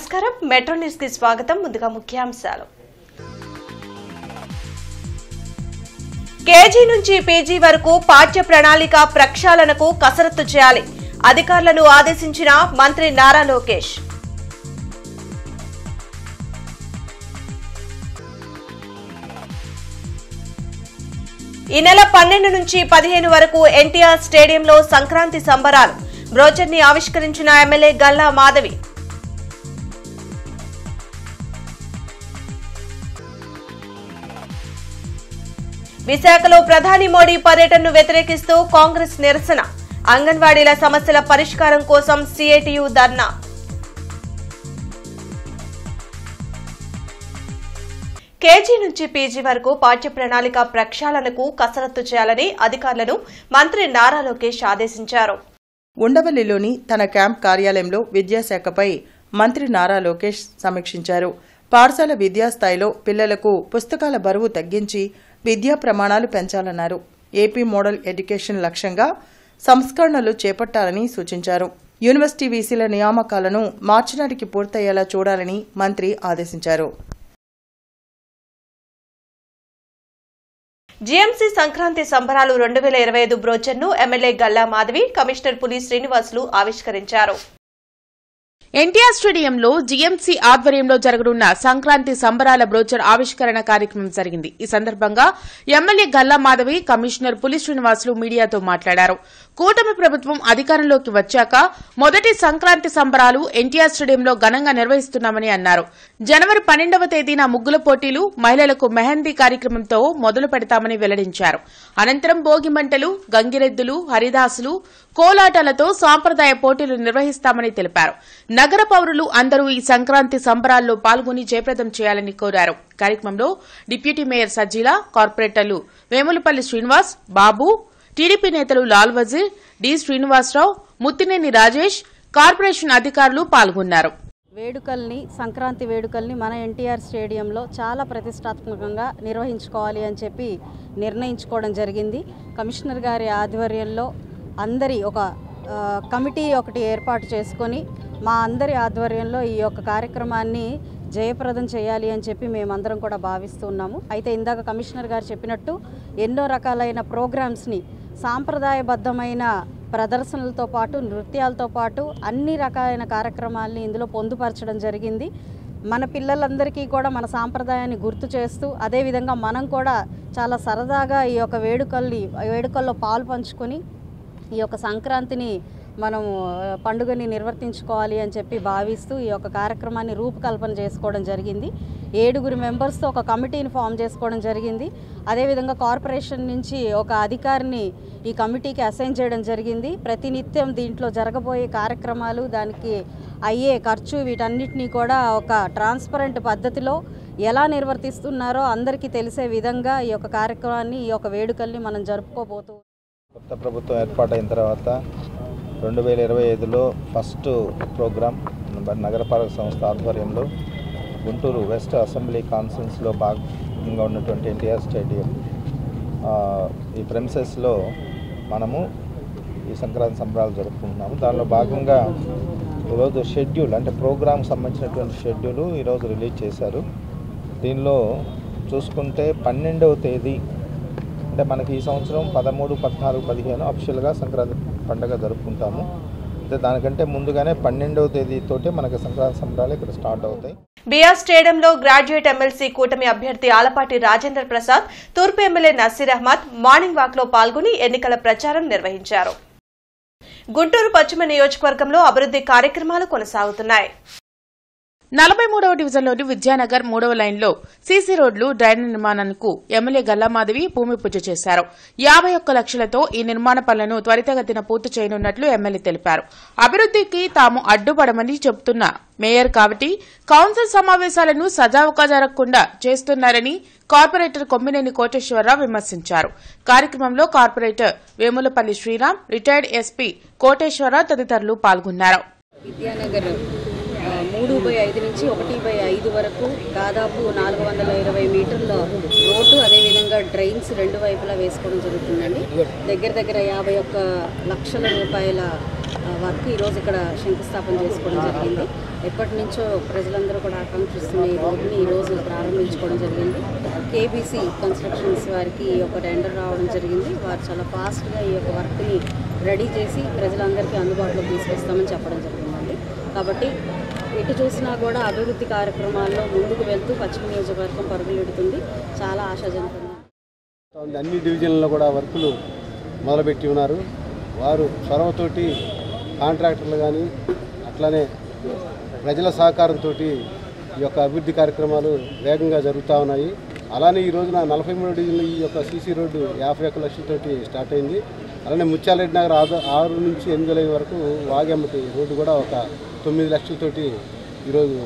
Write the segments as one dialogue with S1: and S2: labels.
S1: నమస్కారం metro news కి స్వాగతం ముందుగా ముఖ్యాంశాలు కేజీ నుంచి పీజీ వరకు పాఠ్య ప్రణాళిక ప్రక్షాళనకు కసరత్తు చేయాలి అధికారులను ఆదేశించిన మంత్రి నారా లోకేష్ ఈ నెల 12 నుంచి 15 వరకు ఎన్టీఆర్ స్టేడియంలో సంక్రాంతి సంబరాలు బ్రోచర్ ని ఆవిష్కరించిన ఎమ్మెల్యే గల్లా మాధవి విశాఖలో ప్రధాని మోడీ పర్యటనను వ్యతిరేకిస్తూ కాంగ్రెస్ నిరసన అంగన్వాడీల సమస్యల పరిష్కారం కోసం సిఐటియు ధర్నా కేజీ నుంచి పీజీ వరకు పాఠ్య ప్రణాళిక ప్రక్షాళనకు కసరత్తు చేయాలని అధికారులను మంత్రి నారా లోకేష్ ఆదేశించారు.
S2: ఉండవల్లిలోని తన క్యాంప్ కార్యాలయంలో విద్యాశాఖపై మంత్రి నారా లోకేష్ సమీక్షించారు. పాఠశాల విద్యాస్థాయిలో పిల్లలకు పుస్తకాల బరువు తగ్గించి విద్యా ప్రమాణాలు పెంచాలన్నారు. ఏపీ మోడల్ ఎడ్యుకేషన్ లక్ష్యంగా సంస్కరణలు చేపట్టాలని సూచించారు. యూనివర్సిటీ వీసీల నియామకాలను మార్చి నాటికి పూర్తయ్యేలా చూడాలని మంత్రి ఆదేశించారు.
S1: జీఎంసీ సంక్రాంతి సంబరాలు 2025 బ్రోచర్ను ఎమ్మెల్యే గల్లా మాధవి, కమిషనర్ పులి శ్రీనివాసులు ఆవిష్కరించారు.
S3: ఎన్టీఆర్ స్టేడియంలో జీఎంసీ ఆధ్వర్యంలో జరగనున్న సంక్రాంతి సంబరాల బ్రోచర్ ఆవిష్కరణ కార్యక్రమం జరిగింది. ఈ సందర్భంగా ఎమ్మెల్యే గల్లా మాధవి, కమిషనర్ పులి శ్రీనివాసులు మీడియాతో మాట్లాడారు. కూటమి ప్రభుత్వం అధికారంలోకి వచ్చాక మొదటి సంక్రాంతి సంబరాలు ఎన్టీఆర్ స్టేడియంలో ఘనంగా నిర్వహిస్తున్నామని అన్నారు. జనవరి 12వ తేదీన ముగ్గుల పోటీలు, మహిళలకు మెహందీ కార్యక్రమంతో మొదలు పెడతామని వెల్లడించారు. అనంతరం భోగిమంటలు, గంగిరెద్దులు, హరిదాసులు, కోలాటాలతో సాంప్రదాయ పోటీలు నిర్వహిస్తామని తెలిపారు. నగర పౌరులు అందరూ ఈ సంక్రాంతి సంబరాల్లో పాల్గొని జయప్రదం చేయాలని కోరారు. కార్యక్రమంలో డిప్యూటీ మేయర్ సజ్జీల, కార్పొరేటర్లు వేములపల్లి శ్రీనివాస్, బాబు, టీడీపీ నేతలు లాల్ వజీర్, డి శ్రీనివాసరావు, ముత్తినేని రాజేష్, కార్పొరేషన్ అధికారులు పాల్గొన్నారు.
S4: సంక్రాంతి వేడుకల్ని మన ఎన్టీఆర్ స్టేడియంలో చాలా ప్రతిష్టాత్మకంగా నిర్వహించుకోవాలి అని చెప్పి నిర్ణయించుకోవడం జరిగింది. కమిషనర్ గారి ఆధ్వర్యంలో అందరి ఒక కమిటీ ఒకటి ఏర్పాటు చేసుకొని మా అందరి ఆధ్వర్యంలో ఈ యొక్క కార్యక్రమాన్ని జయప్రదం చేయాలి అని చెప్పి మేమందరం కూడా భావిస్తున్నాము. అయితే ఇందాక కమిషనర్ గారు చెప్పినట్టు ఎన్నో రకాలైన ప్రోగ్రామ్స్ని సాంప్రదాయబద్ధమైన ప్రదర్శనలతో పాటు నృత్యాలతో పాటు అన్ని రకాలైన కార్యక్రమాలని ఇందులో పొందుపరచడం జరిగింది. మన పిల్లలందరికీ కూడా మన సాంప్రదాయాన్ని గుర్తు చేస్తూ అదేవిధంగా మనం కూడా చాలా సరదాగా ఈ యొక్క వేడుకల్లో పాలు పంచుకొని ఈ యొక్క సంక్రాంతిని మనం పండుగని నిర్వర్తించుకోవాలి అని చెప్పి భావిస్తూ ఈ యొక్క కార్యక్రమాన్ని రూపకల్పన చేసుకోవడం జరిగింది. 7 మెంబర్స్తో ఒక కమిటీని ఫామ్ చేసుకోవడం జరిగింది. అదేవిధంగా కార్పొరేషన్ నుంచి ఒక అధికారిని ఈ కమిటీకి అసైన్ చేయడం జరిగింది. ప్రతినిత్యం దీంట్లో జరగబోయే కార్యక్రమాలు, దానికి అయ్యే ఖర్చు, వీటన్నిటినీ కూడా ఒక ట్రాన్స్పరెంట్ పద్ధతిలో ఎలా నిర్వర్తిస్తున్నారో అందరికీ తెలిసే విధంగా ఈ యొక్క కార్యక్రమాన్ని, ఈ యొక్క వేడుకల్ని మనం జరుపుకోబోతూ
S5: కొత్త ప్రభుత్వం ఏర్పాటైన తర్వాత 2025లో ఫస్ట్ ప్రోగ్రాం నగరపాలక సంస్థ ఆధ్వర్యంలో గుంటూరు వెస్ట్ అసెంబ్లీ కాన్ఫరెన్స్లో భాగంగా ఉన్నటువంటి ఎన్టీఆర్ స్టేడియం ఈ ప్రెమిసెస్లో మనము ఈ సంక్రాంతి సంబరాలు జరుపుకుంటున్నాము. దానిలో భాగంగా ఈరోజు షెడ్యూల్ అంటే ప్రోగ్రాంకి సంబంధించినటువంటి షెడ్యూల్ ఈరోజు రిలీజ్ చేశారు. దీనిలో చూసుకుంటే 12వ తేదీ అంటే మనకి ఈ సంవత్సరం 13, 14, 15 అఫీషియల్గా సంక్రాంతి పండుగ జరుపుకుంటాము. అంటే దానికంటే ముందుగానే 12వ తేదీతోటే మనకి సంక్రాంతి సంబరాలు ఇక్కడ స్టార్ట్ అవుతాయి.
S1: బీఆర్ స్టేడియంలో గ్రాడ్యుయేట్ ఎమ్మెల్సీ కూటమి అభ్యర్థి ఆలపాటి రాజేంద్ర ప్రసాద్, తూర్పు MLA Naseer Ahmed morning walk లో పాల్గొని ఎన్నికల ప్రచారం నిర్వహించారు. గుంటూరు పశ్చిమ నియోజకవర్గంలో అభివృద్ది కార్యక్రమాలు కొనసాగుతున్నాయి.
S3: 43వ డివిజన్లోని విద్యానగర్ 3వ లైన్లో సీసీ రోడ్లు, డ్రైనేజ్ నిర్మాణానికి ఎమ్మెల్యే గల్లా మాధవి భూమి పూజ చేశారు. 51 లక్షలతో ఈ నిర్మాణ పనులను త్వరితగతిన పూర్తి చేయనున్నట్లు ఎమ్మెల్యే తెలిపారు. అభివృద్దికి తాము అడ్డుపడమని చెబుతున్న మేయర్ కాబట్టి కౌన్సిల్ సమావేశాలను సజావుగా జరగకుండా చేస్తున్నారని కార్పొరేటర్ కొమ్మినేని కోటేశ్వరరావు విమర్శించారు. కార్యక్రమంలో corporator Vemulapalli Sriram, retired SP Koteswararao తదితరులు పాల్గొన్నారు.
S4: 3/5 నుంచి 1/5 వరకు దాదాపు 420 మీటర్ల రోడ్డు, అదేవిధంగా డ్రైన్స్ 2 వైపులా వేసుకోవడం జరుగుతుందండి. దగ్గర 51 లక్షల రూపాయల వర్క్ ఈరోజు ఇక్కడ శంకుస్థాపన చేసుకోవడం జరిగింది. ఎప్పటి నుంచో ప్రజలందరూ కూడా ఆకాంక్షిస్తున్న ఈ రోడ్డుని ఈరోజు ప్రారంభించుకోవడం జరిగింది. కేబీసీ కన్స్ట్రక్షన్స్ వారికి ఈ యొక్క టెండర్ రావడం జరిగింది. వారు చాలా ఫాస్ట్గా ఈ యొక్క వర్క్ని రెడీ చేసి ప్రజలందరికీ అందుబాటులోకి తీసుకొస్తామని చెప్పడం జరిగిందండి. కాబట్టి ఎటు చూసినా కూడా అభివృద్ధి కార్యక్రమాల్లో ముందుకు వెళ్తూ పశ్చిమ నియోజకవర్గం పరుగులెడుతుంది. చాలా ఆశాజనకంగా
S6: అన్ని డివిజన్లలో కూడా వర్కులు మొదలుపెట్టి ఉన్నారు. వారు చొరవతోటి కాంట్రాక్టర్లు కానీ అట్లానే ప్రజల సహకారంతో ఈ యొక్క అభివృద్ధి కార్యక్రమాలు వేగంగా జరుగుతూ ఉన్నాయి. అలానే ఈ రోజున 43 డివిజన్లు ఈ యొక్క సీసీ రోడ్డు 51 లక్షలతోటి స్టార్ట్ అయింది. అలానే ముత్యాలరెడ్డి నగర్ 6 నుంచి 8 లైన్ వరకు వాగెమ్మటి రోడ్డు కూడా ఒక 9 లక్షలతోటి ఈరోజు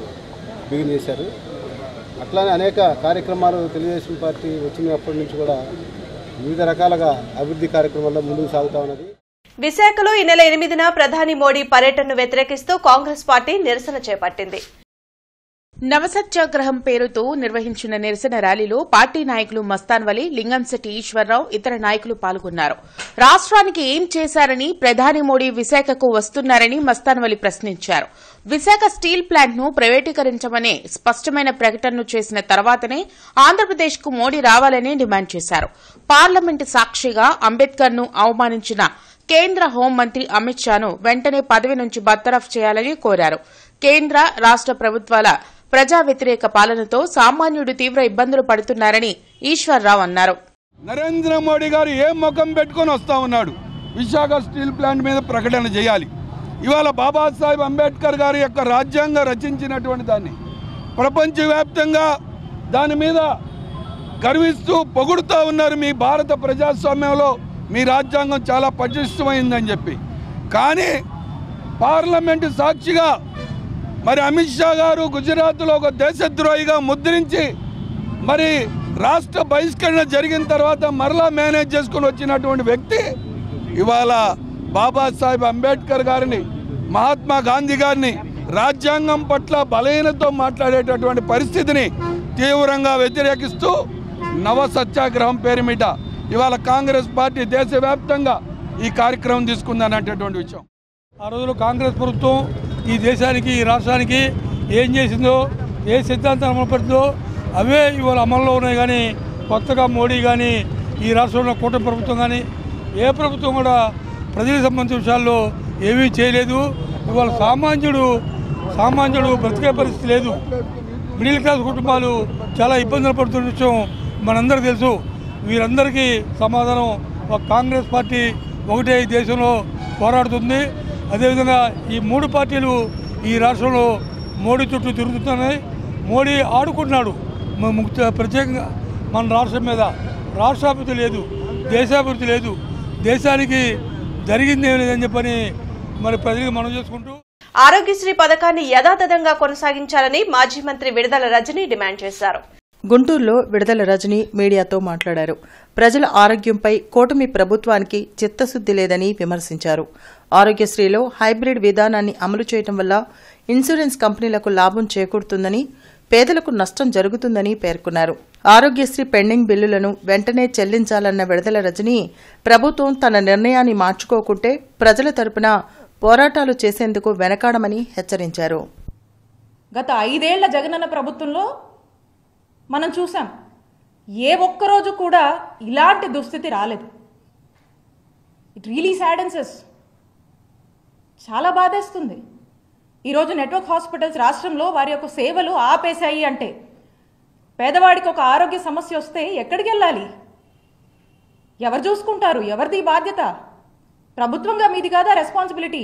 S6: బిగిన్ చేశారు. అట్లానే అనేక కార్యక్రమాలు తెలుగుదేశం పార్టీ వచ్చినప్పటి నుంచి కూడా వివిధ రకాలుగా అభివృద్ధి కార్యక్రమాల్లో ముందుకు సాగుతూ ఉన్నది.
S1: విశాఖలో ఈ నెల 8న ప్రధాని మోడీ పర్యటనను వ్యతిరేకిస్తూ కాంగ్రెస్ పార్టీ నిరసన చేపట్టింది.
S3: నవసత్యాగ్రహం పేరుతో నిర్వహించిన నిరసన ర్యాలీలో పార్టీ నాయకులు మస్తాన్ వలి, లింగంశెట్టి ఈశ్వరరావు, ఇతర నాయకులు పాల్గొన్నారు. రాష్ట్రానికి ఏం చేశారని ప్రధాని మోడీ విశాఖకు వస్తున్నారని మస్తాన్ వలి ప్రశ్నించారు. విశాఖ స్టీల్ ప్లాంట్ ను ప్రైవేటీకరించమనే స్పష్టమైన ప్రకటనను చేసిన తర్వాతనే ఆంధ్రప్రదేశ్ కు మోడీ రావాలని డిమాండ్ చేశారు. పార్లమెంటు సాక్షిగా అంబేద్కర్ ను అవమానించిన కేంద్ర హోంమంత్రి అమిత్ షాను వెంటనే పదవి నుంచి బర్తరఫ్ చేయాలని కోరారు. కేంద్ర రాష్ట ప్రభుత్వాల ప్రజా వ్యతిరేక పాలనతో సామాన్యుడు తీవ్ర ఇబ్బందులు పడుతున్నారని ఈశ్వర్రావు అన్నారు.
S7: నరేంద్ర మోడీ గారు ఏం ముఖం పెట్టుకుని వస్తా ఉన్నాడు? విశాఖ స్టీల్ ప్లాంట్ మీద ప్రకటన చేయాలి. ఇవాళ బాబాసాహెబ్ అంబేద్కర్ గారి యొక్క రాజ్యాంగం రచించినటువంటి దాన్ని ప్రపంచవ్యాప్తంగా దాని మీద గర్విస్తూ పొగుడుతూ ఉన్నారు. మీ భారత ప్రజాస్వామ్యంలో మీ రాజ్యాంగం చాలా పటిష్టమైందని చెప్పి. కానీ పార్లమెంటు సాక్షిగా మరి అమిత్ షా గారు గుజరాత్లో ఒక దేశద్రోహిగా ముద్రించి మరి రాష్ట్ర బహిష్కరణ జరిగిన తర్వాత మరలా మేనేజ్ చేసుకుని వచ్చినటువంటి వ్యక్తి ఇవాళ బాబాసాహెబ్ అంబేద్కర్ గారిని, మహాత్మా గాంధీ గారిని రాజ్యాంగం పట్ల బలహీనతో మాట్లాడేటటువంటి పరిస్థితిని తీవ్రంగా వ్యతిరేకిస్తూ నవ సత్యాగ్రహం పేరుమిట ఇవాళ కాంగ్రెస్ పార్టీ దేశవ్యాప్తంగా ఈ కార్యక్రమం తీసుకుందనేటటువంటి విషయం.
S8: ఆ రోజుల్లో కాంగ్రెస్ ప్రభుత్వం ఈ దేశానికి, ఈ రాష్ట్రానికి ఏం చేసిందో, ఏ సిద్ధాంతం అమలు పడుతుందో అవే ఇవాళ అమల్లో ఉన్నాయి. కానీ కొత్తగా మోడీ కానీ ఈ రాష్ట్రంలో కూటమి ప్రభుత్వం కానీ ఏ ప్రభుత్వం కూడా ప్రజలకు సంబంధించిన విషయాల్లో ఏమీ చేయలేదు. ఇవాళ సామాన్యుడు బ్రతికే పరిస్థితి లేదు. మిడిల్ క్లాస్ కుటుంబాలు చాలా ఇబ్బందులు పడుతున్న విషయం మనందరికీ తెలుసు. వీరందరికీ సమాధానం ఒక కాంగ్రెస్ పార్టీ ఒకటే ఈ దేశంలో పోరాడుతుంది. అదేవిధంగా ఈ 3 పార్టీలు ఈ రాష్ట్రంలో మోడీ చుట్టూ తిరుగుతున్నాయి. మోడీ ఆడుకుంటున్నాడు ప్రత్యేకంగా మన రాష్ట్రం మీద. రాష్ట్రాభివృద్ధి లేదు, దేశాభివృద్ధి లేదు, దేశానికి జరిగింది ఏమి లేదని చెప్పని మరి ప్రజలకు మనం చేసుకుంటూ
S1: ఆరోగ్యశ్రీ పథకాన్ని యథాతథంగా కొనసాగించాలని మాజీ మంత్రి విడుదల రజని డిమాండ్ చేశారు.
S2: గుంటూరులో విడుదల రజని మీడియాతో మాట్లాడారు. ప్రజల ఆరోగ్యంపై కూటమి ప్రభుత్వానికి చిత్తశుద్ది లేదని విమర్శించారు. ఆరోగ్యశ్రీలో హైబ్రిడ్ విధానాన్ని అమలు చేయడం వల్ల ఇన్సూరెన్స్ కంపెనీలకు లాభం చేకూరుతుందని, పేదలకు నష్టం జరుగుతుందని పేర్కొన్నారు. ఆరోగ్యశ్రీ పెండింగ్ బిల్లులను వెంటనే చెల్లించాలన్న విడుదల రజని ప్రభుత్వం తన నిర్ణయాన్ని మార్చుకోకుంటే ప్రజల తరపున పోరాటాలు చేసేందుకు వెనకాడమని హెచ్చరించారు.
S9: గత 5 ఏళ్ల జగనన్న ప్రభుత్వంలో మనం చూసాం, ఏ ఒక్కరోజు కూడా ఇలాంటి దుస్థితి రాలేదు. It really saddens. చాలా బాధేస్తుంది. ఈరోజు నెట్వర్క్ హాస్పిటల్స్ రాష్ట్రంలో వారి యొక్క సేవలు ఆపేశాయి అంటే పేదవాడికి ఒక ఆరోగ్య సమస్య వస్తే ఎక్కడికి వెళ్ళాలి? ఎవరు చూసుకుంటారు? ఎవరిది బాధ్యత? ప్రభుత్వంగా మీది కాదా రెస్పాన్సిబిలిటీ?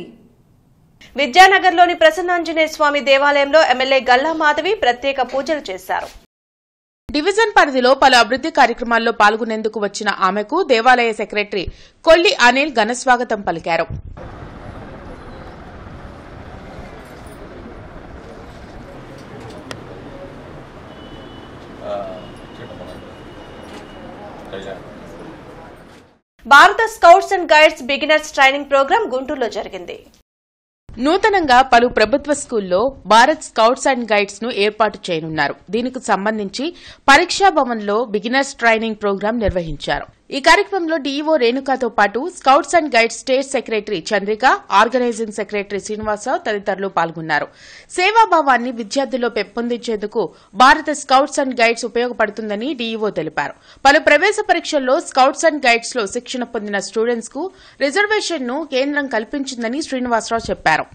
S1: విద్యానగర్లోని ప్రసన్నాంజనేయ స్వామి దేవాలయంలో ఎమ్మెల్యే గల్లా మాధవి ప్రత్యేక పూజలు చేశారు.
S3: డివిజన్ పరిధిలో పలు అభివృద్ది కార్యక్రమాల్లో పాల్గొనేందుకు వచ్చిన ఆమెకు దేవాలయ సెక్రటరీ కొల్లి అనిల్ ఘనస్వాగతం పలికారు.
S1: Bharat scouts and guides beginners training program గుంటూరులో జరిగింది.
S3: నూతనంగా పలు ప్రభుత్వ స్కూల్లో భారత్ స్కౌట్స్ అండ్ గైడ్స్ ను ఏర్పాటు చేయనున్నారు. దీనికి సంబంధించి పరీక్షా భవన్లో బిగినర్స్ ట్రైనింగ్ ప్రోగ్రాం నిర్వహించారు. ఈ కార్యక్రమంలో డీఈఓ రేణుకాతో పాటు scouts and guides state secretary Chandrika, organising secretary Srinivasarao తదితరులు పాల్గొన్నారు. సేవాభావాన్ని విద్యార్థుల్లో పెంపొందించేందుకు భారత స్కౌట్స్ అండ్ గైడ్స్ ఉపయోగపడుతుందని డీఈఓ తెలిపారు. పలు ప్రవేశ పరీక్షల్లో స్కౌట్స్ అండ్ గైడ్స్ లో శిక్షణ పొందిన స్టూడెంట్స్ కు రిజర్వేషన్ ను కేంద్రం కల్పించిందని శ్రీనివాసరావు చెప్పారు.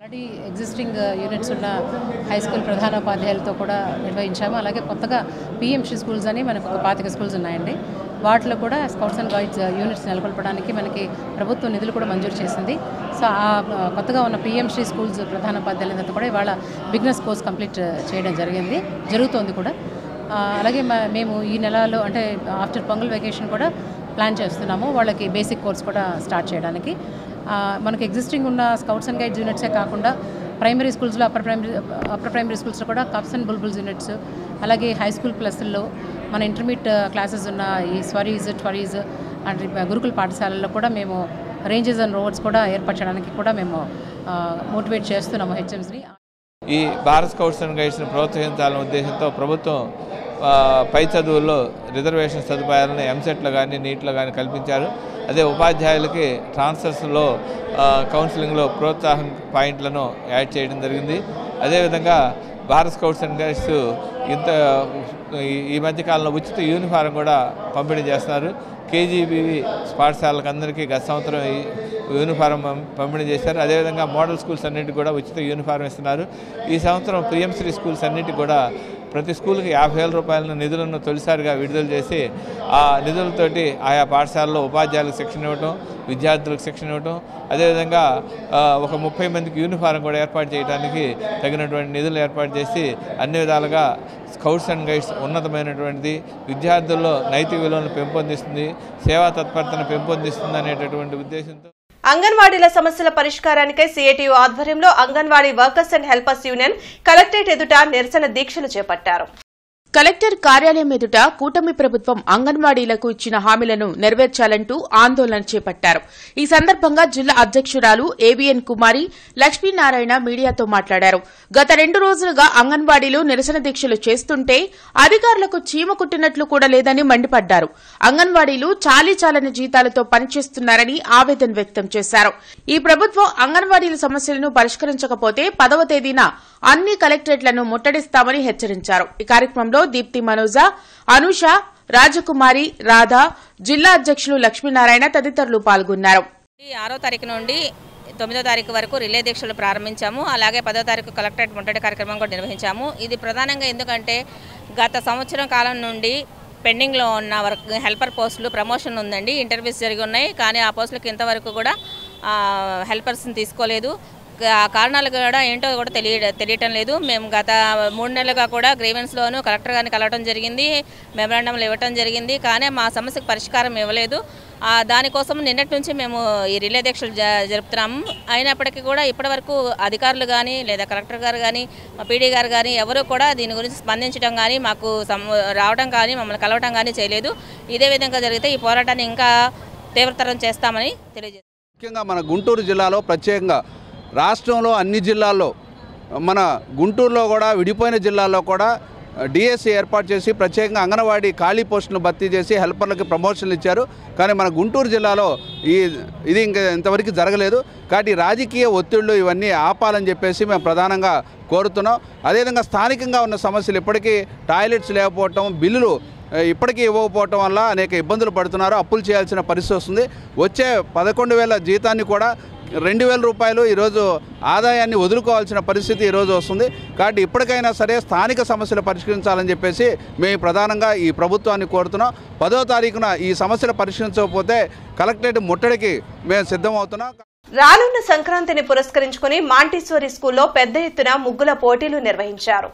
S10: ఆల్రెడీ ఎగ్జిస్టింగ్ యూనిట్స్ ఉన్న హై స్కూల్ ప్రధానోపాధ్యాయులతో కూడా నిర్వహించాము. అలాగే కొత్తగా పిఎంసి స్కూల్స్ అని మనకు ఒక 25 స్కూల్స్ ఉన్నాయండి. వాటిలో కూడా స్కౌట్స్ అండ్ గైడ్స్ యూనిట్స్ నెలకొల్పడానికి మనకి ప్రభుత్వం నిధులు కూడా మంజూరు చేసింది. సో ఆ కొత్తగా ఉన్న పిఎంసి స్కూల్స్ ప్రధానోపాధ్యాయులంతా కూడా ఇవాళ బిగినర్స్ కోర్స్ కంప్లీట్ చేయడం జరుగుతోంది కూడా. అలాగే మేము ఈ నెలలో అంటే ఆఫ్టర్ పొంగల్ వెకేషన్ కూడా ప్లాన్ చేస్తున్నాము వాళ్ళకి బేసిక్ కోర్స్ కూడా స్టార్ట్ చేయడానికి. మనకి ఎగ్జిస్టింగ్ ఉన్న స్కౌట్స్ అండ్ గైడ్స్ యూనిట్సే కాకుండా ప్రైమరీ స్కూల్స్లో అప్పర్ ప్రైమరీ స్కూల్స్లో కూడా కప్స్ అండ్ బుల్బుల్స్ యూనిట్స్, అలాగే హై స్కూల్ ప్లస్లో మన ఇంటర్మీడియట్ క్లాసెస్ ఉన్న ఈ స్వరీస్ ట్వరీస్ అండ్ గురుకుల పాఠశాలల్లో కూడా మేము రేంజెస్ అండ్ రోడ్స్ కూడా ఏర్పరచడానికి కూడా మేము మోటివేట్ చేస్తున్నాము హెచ్ఎంస్ని.
S11: ఈ భారత్ స్కౌట్స్ అండ్ గైడ్స్ని ప్రోత్సహించాలనే ఉద్దేశంతో ప్రభుత్వం పై చదువుల్లో రిజర్వేషన్ సదుపాయాలను ఎంసెట్లో కానీ నీట్లో కానీ కల్పించారు. అదే ఉపాధ్యాయులకి ట్రాన్స్ఫర్స్లో కౌన్సిలింగ్లో ప్రోత్సాహం పాయింట్లను యాడ్ చేయడం జరిగింది. అదేవిధంగా భారత్ స్కౌట్స్ అండ్ గైడ్స్ ఈ మధ్యకాలంలో ఉచిత యూనిఫారం కూడా పంపిణీ చేస్తున్నారు. కేజీబీవీ పాఠశాలకు అందరికీ గత సంవత్సరం యూనిఫారం పంపిణీ చేశారు. అదేవిధంగా మోడల్ స్కూల్స్ అన్నింటికి కూడా ఉచిత యూనిఫారం ఇస్తున్నారు. ఈ సంవత్సరం పిఎంసి స్కూల్స్ అన్నింటికి కూడా ప్రతి స్కూల్కి 50,000 రూపాయల నిధులను తొలిసారిగా విడుదల చేసి ఆ నిధులతోటి ఆయా పాఠశాలలో ఉపాధ్యాయులకు శిక్షణ ఇవ్వటం, విద్యార్థులకు శిక్షణ ఇవ్వటం, అదేవిధంగా ఒక 30 మందికి యూనిఫారం కూడా ఏర్పాటు చేయడానికి తగినటువంటి నిధులు ఏర్పాటు చేసి అన్ని విధాలుగా స్కౌట్స్ అండ్ గైడ్స్ ఉన్నతమైనటువంటిది, విద్యార్థుల్లో నైతిక విలువలను పెంపొందిస్తుంది, సేవా తత్పరతను పెంపొందిస్తుంది అనేటటువంటి ఉద్దేశంతో
S1: అంగన్వాడీల సమస్యల పరిష్కారానికై సిఐటియు ఆధ్వర్యంలో anganwadi workers and helpers union collectorate ఎదుట నిరసన దీక్షలు చేపట్టారు.
S3: కలెక్టర్ కార్యాలయం ఎదుట కూటమి ప్రభుత్వం అంగన్వాడీలకు ఇచ్చిన హామీలను నెరవేర్చాలంటూ ఆందోళన చేపట్టారు. ఈ సందర్భంగా జిల్లా అధ్యక్షురాలు ఏబీఎన్ కుమారి లక్ష్మీనారాయణ మీడియాతో మాట్లాడారు. గత 2 రోజులుగా అంగన్వాడీలు నిరసన దీక్షలు చేస్తుంటే అధికారులకు చీమ కుట్టినట్లు కూడా లేదని మండిపడ్డారు. అంగన్వాడీలు చాలీచాలని జీతాలతో పనిచేస్తున్నారని ఆవేదన వ్యక్తం చేశారు. ఈ ప్రభుత్వం అంగన్వాడీల సమస్యలను పరిష్కరించకపోతే 10వ తేదీన అన్ని కలెక్టరేట్లను ముట్టడిస్తామని హెచ్చరించారు. ఈ కార్యక్రమంలో దీప్తి మనోజ, అనూష, రాజకుమారి, రాధా, జిల్లా అధ్యక్షులు లక్ష్మీనారాయణ తదితరులు పాల్గొన్నారు.
S12: 6వ తారీఖు నుండి 9వ తారీఖు వరకు రిలే దీక్షలు ప్రారంభించాము. అలాగే 10వ తారీఖు కలెక్టరేట్ ముట్టడి కార్యక్రమం కూడా నిర్వహించాము. ఇది ప్రధానంగా ఎందుకంటే గత సంవత్సరం కాలం నుండి పెండింగ్లో ఉన్న హెల్పర్ పోస్టులు ప్రమోషన్ ఉందండి, ఇంటర్వ్యూస్ జరిగి ఉన్నాయి. కానీ ఆ పోస్టులకు ఇంతవరకు కూడా హెల్పర్స్ని తీసుకోలేదు. కారణాలు కూడా ఏంటో కూడా తెలియటం లేదు. మేము గత 3 నెలలుగా కూడా గ్రీవెన్స్లోనూ కలెక్టర్ గారిని కలవడం జరిగింది, మెమరాండంలు ఇవ్వటం జరిగింది. కానీ మా సమస్యకు పరిష్కారం ఇవ్వలేదు. దానికోసం నిన్నటి నుంచి మేము ఈ రిలే దీక్షలు జరుపుతున్నాము. అయినప్పటికీ కూడా ఇప్పటివరకు అధికారులు కానీ లేదా కలెక్టర్ గారు కానీ పీడీ గారు కానీ ఎవరు కూడా దీని గురించి స్పందించడం కానీ మాకు రావడం కానీ మమ్మల్ని కలవడం కానీ చేయలేదు. ఇదే విధంగా జరిగితే ఈ పోరాటాన్ని ఇంకా తీవ్రతరం చేస్తామని తెలియజేస్తాం.
S13: ముఖ్యంగా మన గుంటూరు జిల్లాలో ప్రత్యేకంగా రాష్ట్రంలో అన్ని జిల్లాల్లో మన గుంటూరులో కూడా విడిపోయిన జిల్లాల్లో కూడా డిఎస్సి ఏర్పాటు చేసి ప్రత్యేకంగా అంగన్వాడీ ఖాళీ పోస్టులను భర్తీ చేసి హెల్పర్లకి ప్రమోషన్లు ఇచ్చారు. కానీ మన గుంటూరు జిల్లాలో ఇది ఇంతవరకు జరగలేదు. కాబట్టి రాజకీయ ఒత్తిళ్లు ఇవన్నీ ఆపాలని చెప్పేసి మేము ప్రధానంగా కోరుతున్నాం. అదేవిధంగా స్థానికంగా ఉన్న సమస్యలు ఇప్పటికీ టాయిలెట్స్ లేకపోవటం, బిల్లులు ఇప్పటికీ ఇవ్వకపోవటం వల్ల అనేక ఇబ్బందులు పడుతున్నారు, అప్పులు చేయాల్సిన పరిస్థితి వస్తుంది. వచ్చే 11,000 జీతాన్ని కూడా 2,000 రూపాయలు ఈరోజు ఆదాయాన్ని వదులుకోవాల్సిన పరిస్థితి ఈరోజు వస్తుంది. కాబట్టి ఇప్పటికైనా సరే స్థానిక సమస్యలు పరిష్కరించాలని చెప్పేసి మేము ప్రధానంగా ఈ ప్రభుత్వాన్ని కోరుతున్నాం. 10వ తారీఖున ఈ సమస్యలు పరిష్కరించకపోతే కలెక్టరేట్ ముట్టడికి మేము సిద్ధమవుతున్నాం.
S1: రానున్న సంక్రాంతిని పురస్కరించుకుని మాంటిసోరీ స్కూల్లో పెద్ద ఎత్తున ముగ్గుల పోటీలు నిర్వహించారు.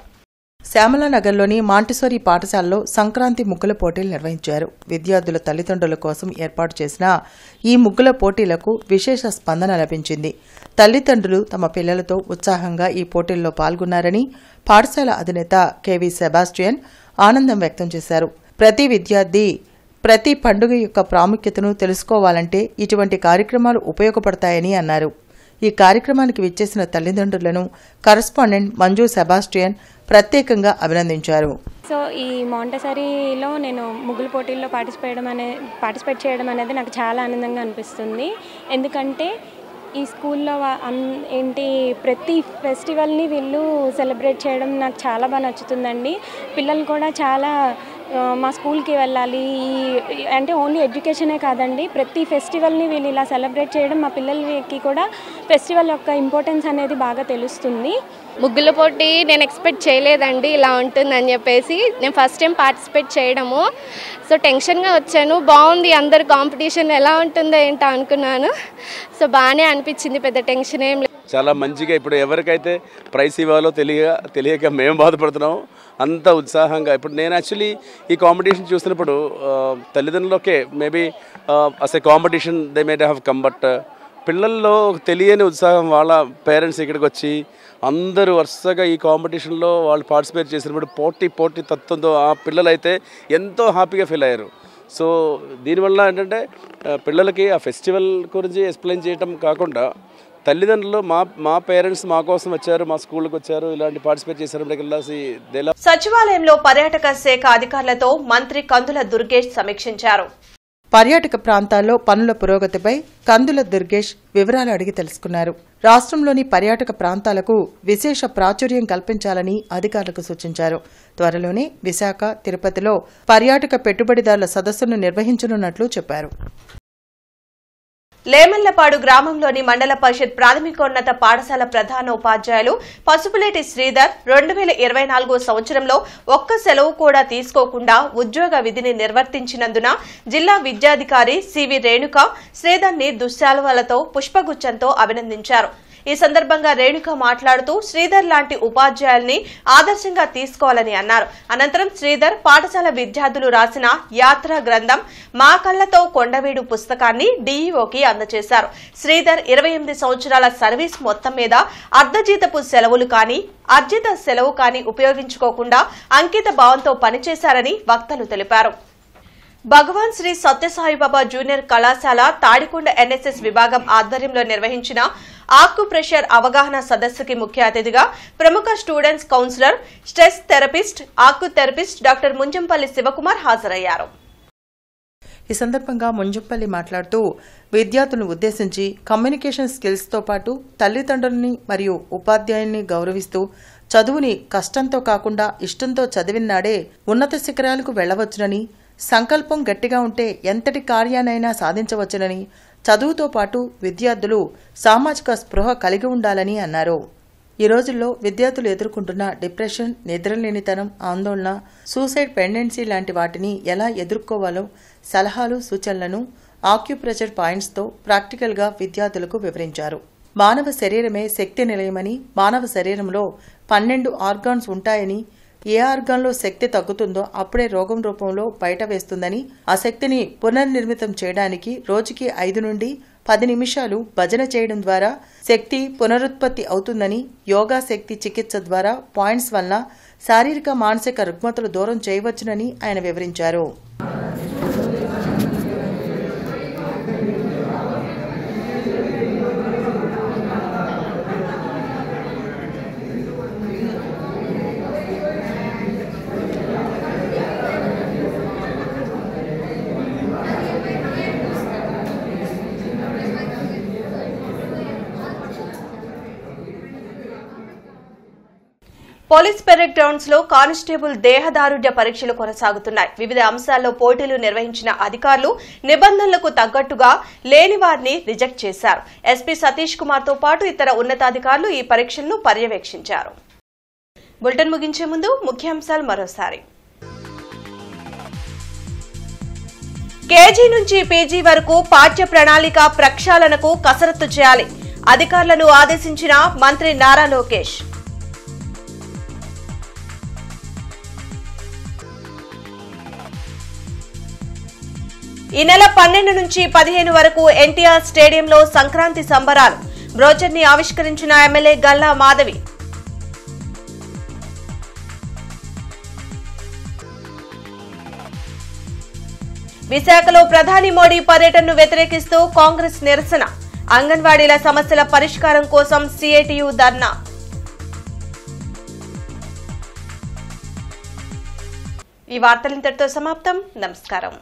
S2: శ్యామలానగర్లోని మాంటిసోరీ పాఠశాలలో సంక్రాంతి ముగ్గుల పోటీలు నిర్వహించారు. విద్యార్థుల తల్లిదండ్రుల కోసం ఏర్పాటు చేసిన ఈ ముగ్గుల పోటీలకు విశేష స్పందన లభించింది. తల్లిదండ్రులు తమ పిల్లలతో ఉత్సాహంగా ఈ పోటీల్లో పాల్గొన్నారని పాఠశాల అధినేత కెవి సెబాస్టియన్ ఆనందం వ్యక్తం చేశారు. ప్రతి విద్యార్థి ప్రతి పండుగ యొక్క ప్రాముఖ్యతను తెలుసుకోవాలంటే ఇటువంటి కార్యక్రమాలు ఉపయోగపడతాయని అన్నారు. ఈ కార్యక్రమానికి విచ్చేసిన తల్లిదండ్రులను కరస్పాండెంట్ మంజు సెబాస్టియన్ ప్రత్యేకంగా అభినందించారు.
S14: సో ఈ మాంటెసరీలో నేను ముగ్గుల పోటీల్లో పార్టిసిపేట్ చేయడం అనేది నాకు చాలా ఆనందంగా అనిపిస్తుంది. ఎందుకంటే ఈ స్కూల్లో ఏంటి ప్రతి ఫెస్టివల్ని వీళ్ళు సెలబ్రేట్ చేయడం నాకు చాలా బాగా నచ్చుతుందండి. పిల్లలు కూడా చాలా మా స్కూల్కి వెళ్ళాలి అంటే ఓన్లీ ఎడ్యుకేషనే కాదండి, ప్రతి ఫెస్టివల్ని వీళ్ళు ఇలా సెలబ్రేట్ చేయడం మా పిల్లలకి కూడా ఫెస్టివల్ యొక్క ఇంపార్టెన్స్ అనేది బాగా తెలుస్తుంది.
S15: ముగ్గుల పోటీ నేను ఎక్స్పెక్ట్ చేయలేదండి ఇలా ఉంటుందని చెప్పేసి. నేను ఫస్ట్ టైం పార్టిసిపేట్ చేయడము, సో టెన్షన్గా వచ్చాను. బాగుంది, అందరు కాంపిటీషన్ ఎలా ఉంటుందో ఏంటో అనుకున్నాను. సో బాగానే అనిపించింది, పెద్ద టెన్షన్ ఏం లేదు.
S16: చాలా మంచిగా ఇప్పుడు ఎవరికైతే ప్రైజ్ ఇవ్వాలో తెలియక మేము బాధపడుతున్నాము, అంత ఉత్సాహంగా. ఇప్పుడు నేను యాక్చువల్లీ ఈ కాంపిటీషన్ చూసినప్పుడు తల్లిదండ్రులకే maybe us a competition they may have come, but పిల్లల్లో తెలియని ఉత్సాహం, వాళ్ళ పేరెంట్స్ ఇక్కడికి వచ్చి అందరూ వరుసగా ఈ కాంపిటీషన్లో వాళ్ళు పార్టిసిపేట్ చేసినప్పుడు పోటీ తత్వంతో ఆ పిల్లలైతే ఎంతో హ్యాపీగా ఫీల్ అయ్యారు. సో దీనివల్ల ఏంటంటే పిల్లలకి ఆ ఫెస్టివల్ గురించి ఎక్స్ప్లెయిన్ చేయటం కాకుండా తల్లిదండ్రులు మా పేరెంట్స్ మా కోసం వచ్చారు, మా స్కూల్కి వచ్చారు, ఇలాంటి పార్టిసిపేట్ చేశారు.
S1: సచివాలయంలో పర్యాటక శాఖ అధికారులతో మంత్రి కందుల దుర్గేష్ సమీక్షించారు.
S2: పర్యాటక ప్రాంతాల్లో పనుల పురోగతిపై కందుల దుర్గేష్ వివరాలు అడిగి తెలుసుకున్నారు. రాష్ట్రంలోని పర్యాటక ప్రాంతాలకు విశేష ప్రాచుర్యం కల్పించాలని అధికారులకు సూచించారు. త్వరలోనే విశాఖ, తిరుపతిలో పర్యాటక పెట్టుబడిదారుల సదస్సును నిర్వహించనున్నట్లు చెప్పారు.
S1: లేమల్లపాడు గ్రామంలోని మండల పరిషత్ ప్రాథమికోన్నత పాఠశాల ప్రధాన ఉపాధ్యాయులు పసుపులేటి శ్రీధర్ 2024 సంవత్సరంలో ఒక్క సెలవు కూడా తీసుకోకుండా ఉద్యోగ విధిని నిర్వర్తించినందున జిల్లా విద్యాధికారి సివి రేణుక శ్రీధర్ని దుశ్శాలువలతో పుష్పగుచ్చంతో అభినందించారు. ఈ సందర్భంగా రేణుక మాట్లాడుతూ శ్రీధర్ లాంటి ఉపాధ్యాయుల్ని ఆదర్శంగా తీసుకోవాలని అన్నారు. అనంతరం శ్రీధర్ పాఠశాల విద్యార్థులు రాసిన యాత్ర గ్రంథం మా కళ్లతో కొండవీడు పుస్తకాన్ని డీఈఓకి అందజేశారు. శ్రీధర్ 28 సంవత్సరాల సర్వీస్ మొత్తం మీద అర్ధజీతపు సెలవులు కానీ అర్జిత సెలవు కానీ ఉపయోగించుకోకుండా అంకిత భావంతో పనిచేశారని వక్తలు తెలిపారు. భగవాన్ శ్రీ సత్యసాయిబాబా జూనియర్ కళాశాల తాడికొండ ఎన్ఎస్ఎస్ విభాగం ఆధ్వర్యంలో నిర్వహించిన ఆక్కు ప్రెషర్ అవగాహన సదస్సుకి ముఖ్య అతిథిగా ప్రముఖ స్టూడెంట్స్ కౌన్సిలర్, స్ట్రెస్ థెరపిస్ట్, ఆక్కు థెరపిస్ట్ డాక్టర్ ముంజంపల్లి శివకుమార్ హాజరయ్యారు.
S2: ఈ సందర్భంగా ముంజంపల్లి మాట్లాడుతూ విద్యార్థులను ఉద్దేశించి కమ్యూనికేషన్ స్కిల్స్తో పాటు తల్లిదండ్రులని మరియు ఉపాధ్యాయుల్ని గౌరవిస్తూ చదువుని కష్టంతో కాకుండా ఇష్టంతో చదివినాడే ఉన్నత శిఖరాలకు వెళ్లవచ్చునని, సంకల్పం గట్టిగా ఉంటే ఎంతటి కార్యానైనా సాధించవచ్చునని, చదువుతో పాటు విద్యార్థులు సామాజిక స్పృహ కలిగి ఉండాలని అన్నారు. ఈ రోజుల్లో విద్యార్థులు ఎదుర్కొంటున్న డిప్రెషన్, నిద్రలేనితనం, ఆందోళన, సూసైడ్ పెండెన్సీ లాంటి వాటిని ఎలా ఎదుర్కోవాలో సలహాలు, సూచనలను ఆక్యుప్రెషర్ పాయింట్స్తో ప్రాక్టికల్గా విద్యార్థులకు వివరించారు. మానవ శరీరమే శక్తి నిలయమని, మానవ శరీరంలో 12 ఆర్గాన్స్ ఉంటాయని, ఏ ఆర్గాన్లో శక్తి తగ్గుతుందో అప్పుడే రోగం రూపంలో బయట వేస్తుందని, ఆ శక్తిని పునర్నిర్మితం చేయడానికి రోజుకి 5 నుండి 10 నిమిషాలు భజన చేయడం ద్వారా శక్తి పునరుత్పత్తి అవుతుందని, యోగా శక్తి చికిత్స ద్వారా పాయింట్స్ వలన శారీరక, మానసిక రుగ్మతలు దూరం చేయవచ్చునని ఆయన వివరించారు.
S1: పోలీస్ పెరేడ్ గ్రౌండ్స్ లో కానిస్టేబుల్ దేహదారుఢ్య పరీక్షలు కొనసాగుతున్నాయి. వివిధ అంశాల్లో పోటీలు నిర్వహించిన అధికారులు నిబంధనలకు తగ్గట్టుగా లేని వారిని రిజెక్ట్ చేశారు. ఎస్పీ సతీష్ కుమార్ తో పాటు ఇతర ఉన్నతాధికారులు ఈ పరీక్షలను పర్యవేక్షించారు. బులెటిన్ ముగించే ముందు ముఖ్యాంశాలు మరోసారి. కేజీ నుంచి పీజీ వరకు పాఠ్య ప్రణాళిక ప్రక్షాళనకు కసరత్తు చేయాలి. అధికారులను ఆదేశించిన మంత్రి నారా లోకేష్. ఈ నెల 12 నుంచి 15 వరకు ఎన్టీఆర్ స్టేడియంలో సంక్రాంతి సంబరాలు. బ్రోచర్ని ఆవిష్కరించిన ఎమ్మెల్యే గల్లా మాధవి. విశాఖలో ప్రధాని మోడీ పర్యటనను వ్యతిరేకిస్తూ కాంగ్రెస్ నిరసన. అంగన్వాడీల సమస్యల పరిష్కారం కోసం సిఐటియు ధర్నా. ఈ వార్తలు ఇంతటితో సమాప్తం. నమస్కారం.